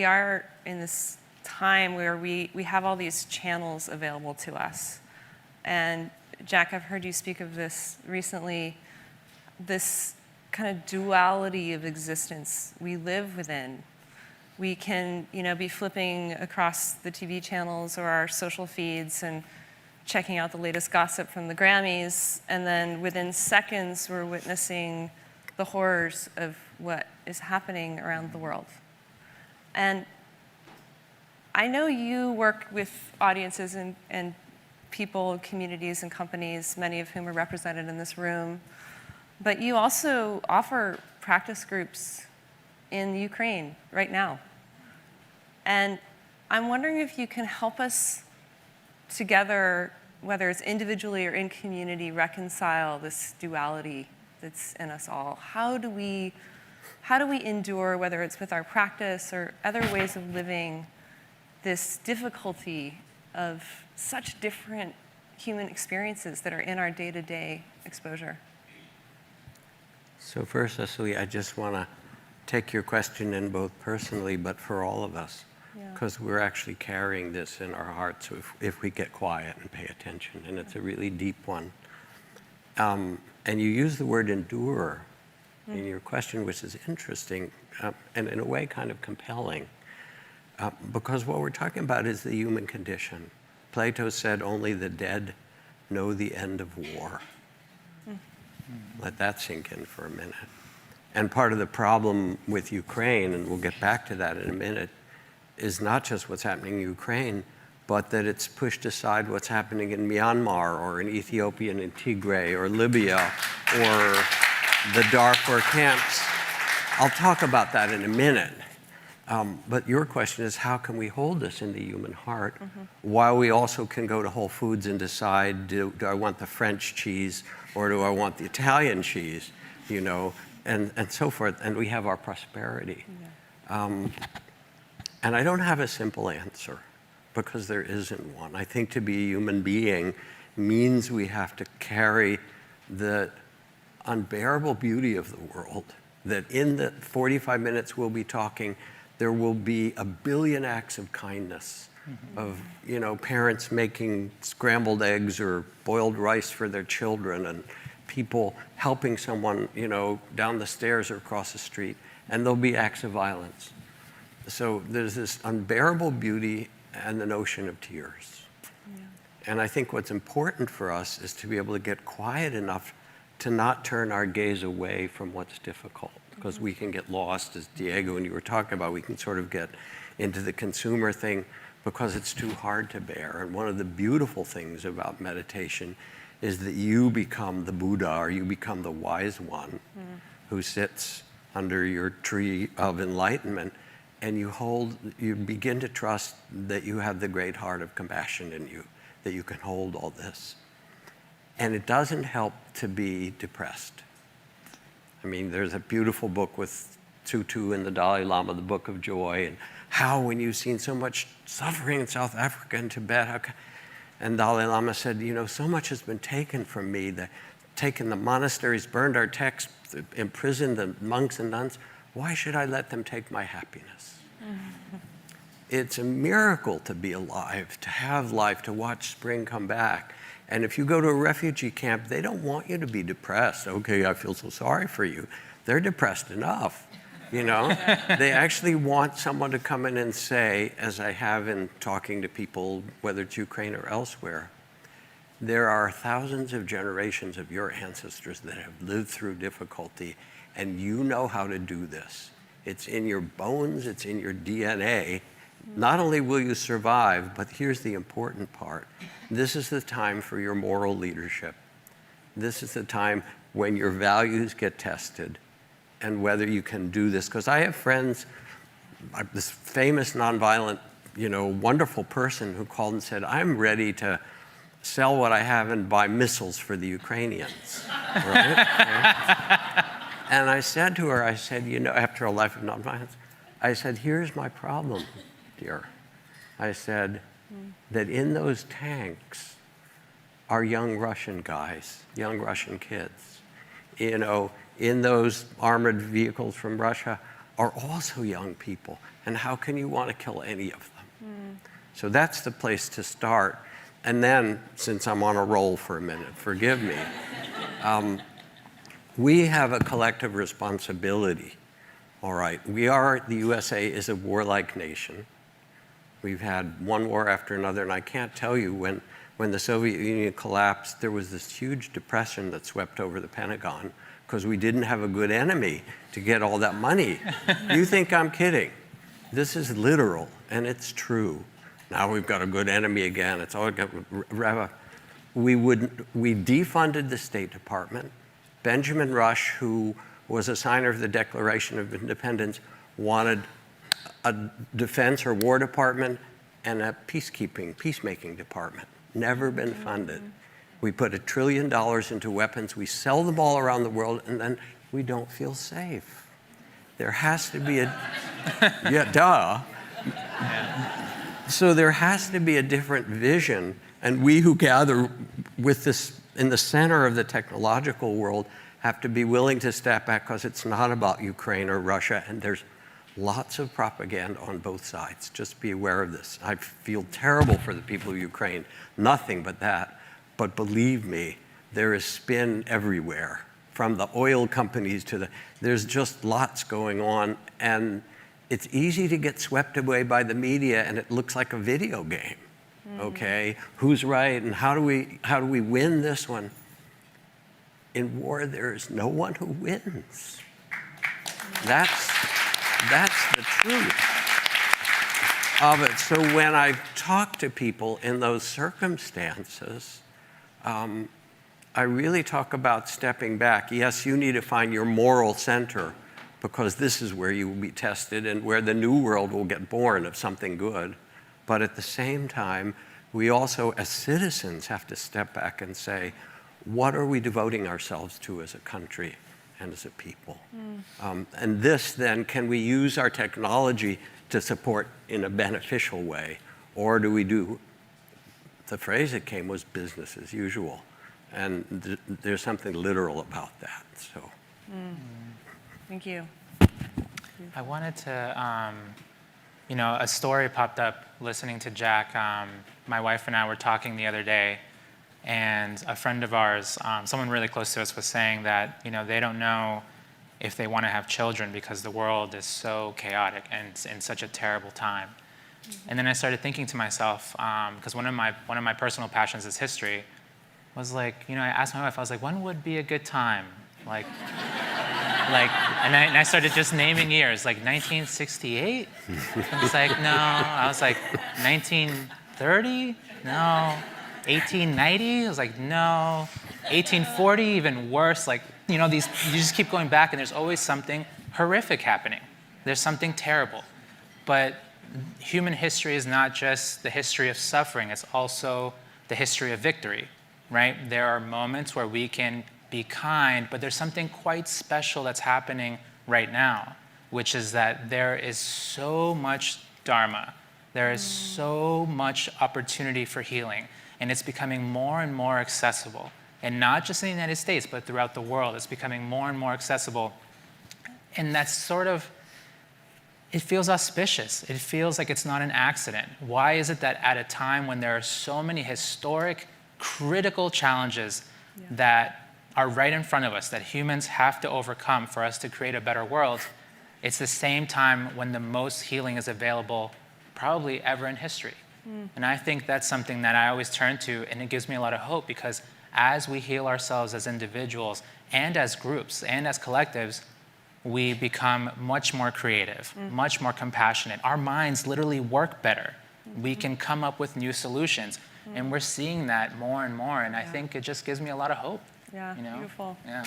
we are in this time where we have all these channels available to us. And Jack, I've heard you speak of this recently, this kind of duality of existence we live within. We can, be flipping across the TV channels or our social feeds and checking out the latest gossip from the Grammys, and then within seconds, we're witnessing the horrors of what is happening around the world. And I know you work with audiences and people, communities, and companies, many of whom are represented in this room, but you also offer practice groups in Ukraine right now. And I'm wondering if you can help us together, whether it's individually or in community, reconcile this duality that's in us all. How do we endure, whether it's with our practice or other ways of living, this difficulty of such different human experiences that are in our day-to-day exposure? So first, Cecily, I just want to take your question in both personally, but for all of us, because we're actually carrying this in our hearts if we get quiet and pay attention, and it's a really deep one. And you use the word endure in your question, which is interesting and in a way kind of compelling, because what we're talking about is the human condition. Plato said, only the dead know the end of war. Let that sink in for a minute. And part of the problem with Ukraine, and we'll get back to that in a minute, is not just what's happening in Ukraine, but that it's pushed aside what's happening in Myanmar or in Ethiopia and in Tigray or Libya or the Darfur camps. I'll talk about that in a minute. But your question is, how can we hold this in the human heart while we also can go to Whole Foods and decide, do I want the French cheese or do I want the Italian cheese, and so forth, and we have our prosperity. And I don't have a simple answer, because there isn't one. I think to be a human being means we have to carry the unbearable beauty of the world, that in the 45 minutes we'll be talking, there will be a billion acts of kindness, of parents making scrambled eggs or boiled rice for their children, and people helping someone down the stairs or across the street, and there'll be acts of violence. So there's this unbearable beauty and the notion of tears. And I think what's important for us is to be able to get quiet enough to not turn our gaze away from what's difficult, because we can get lost, as Diego and you were talking about, we can sort of get into the consumer thing because it's too hard to bear. And one of the beautiful things about meditation is that you become the Buddha, or you become the wise one who sits under your tree of enlightenment, and you begin to trust that you have the great heart of compassion in you, that you can hold all this. And it doesn't help to be depressed. I mean, there's a beautiful book with Tutu and the Dalai Lama, the Book of Joy, and how when you've seen so much suffering in South Africa and Tibet, and Dalai Lama said, so much has been taken from me, taken the monasteries, burned our texts, imprisoned the monks and nuns. Why should I let them take my happiness? It's a miracle to be alive, to have life, to watch spring come back. And if you go to a refugee camp, they don't want you to be depressed. Okay, I feel so sorry for you. They're depressed enough, They actually want someone to come in and say, as I have in talking to people, whether it's Ukraine or elsewhere, there are thousands of generations of your ancestors that have lived through difficulty, and you know how to do this. It's in your bones, it's in your DNA. Not only will you survive, but here's the important part. This is the time for your moral leadership. This is the time when your values get tested and whether you can do this. Because I have friends, this famous nonviolent, wonderful person who called and said, I'm ready to sell what I have and buy missiles for the Ukrainians, right? And I said to her, after a life of nonviolence, I said, here's my problem, dear. I said that in those tanks are young Russian guys, young Russian kids. In those armored vehicles from Russia are also young people. And how can you want to kill any of them? So that's the place to start. And then, since I'm on a roll for a minute, forgive me, we have a collective responsibility. All right, the USA is a warlike nation. We've had one war after another, and I can't tell you when the Soviet Union collapsed, there was this huge depression that swept over the Pentagon because we didn't have a good enemy to get all that money. You think I'm kidding? This is literal, and it's true. Now we've got a good enemy again. It's all we defunded the State Department. Benjamin Rush, who was a signer of the Declaration of Independence, wanted a defense or war department and a peacemaking department. Never been funded. We put $1 trillion into weapons. We sell them all around the world, and then we don't feel safe. There has to be yeah, duh. So there has to be a different vision, and we who gather with this in the center of the technological world have to be willing to step back, because it's not about Ukraine or Russia, and there's lots of propaganda on both sides. Just be aware of this. I feel terrible for the people of Ukraine, nothing but that. But believe me, there is spin everywhere, from the oil companies to there's just lots going on, and it's easy to get swept away by the media, and it looks like a video game. Okay, who's right, and how do we win this one? In war, there is no one who wins. That's the truth of it. So when I talk to people in those circumstances, I really talk about stepping back. Yes, you need to find your moral center, because this is where you will be tested and where the new world will get born of something good. But at the same time, we also, as citizens, have to step back and say, what are we devoting ourselves to as a country and as a people? And this, then, can we use our technology to support in a beneficial way? Or do we do, the phrase that came was business as usual. And there's something literal about that, so. Thank you. I wanted to, a story popped up listening to Jack. My wife and I were talking the other day, and a friend of ours, someone really close to us, was saying that, they don't know if they want to have children because the world is so chaotic and it's in such a terrible time. And then I started thinking to myself, because one of my personal passions is history, was like, I asked my wife, I was like, when would be a good time? And I started just naming years, like 1968? I was like, no. I was like, 1930? No. 1890? I was like, no. 1840? Even worse. Like, you just keep going back, and there's always something horrific happening. There's something terrible. But human history is not just the history of suffering, it's also the history of victory, right? There are moments where we can be kind, but there's something quite special that's happening right now, which is that there is so much dharma, there is so much opportunity for healing, and it's becoming more and more accessible. And not just in the United States, but throughout the world, it's becoming more and more accessible. And that's it feels auspicious. It feels like it's not an accident. Why is it that at a time when there are so many historic, critical challenges that are right in front of us, that humans have to overcome for us to create a better world, it's the same time when the most healing is available probably ever in history. And I think that's something that I always turn to, and it gives me a lot of hope, because as we heal ourselves as individuals and as groups and as collectives, we become much more creative, much more compassionate. Our minds literally work better. We can come up with new solutions. And we're seeing that more and more, and I think it just gives me a lot of hope. Yeah, beautiful. Yeah.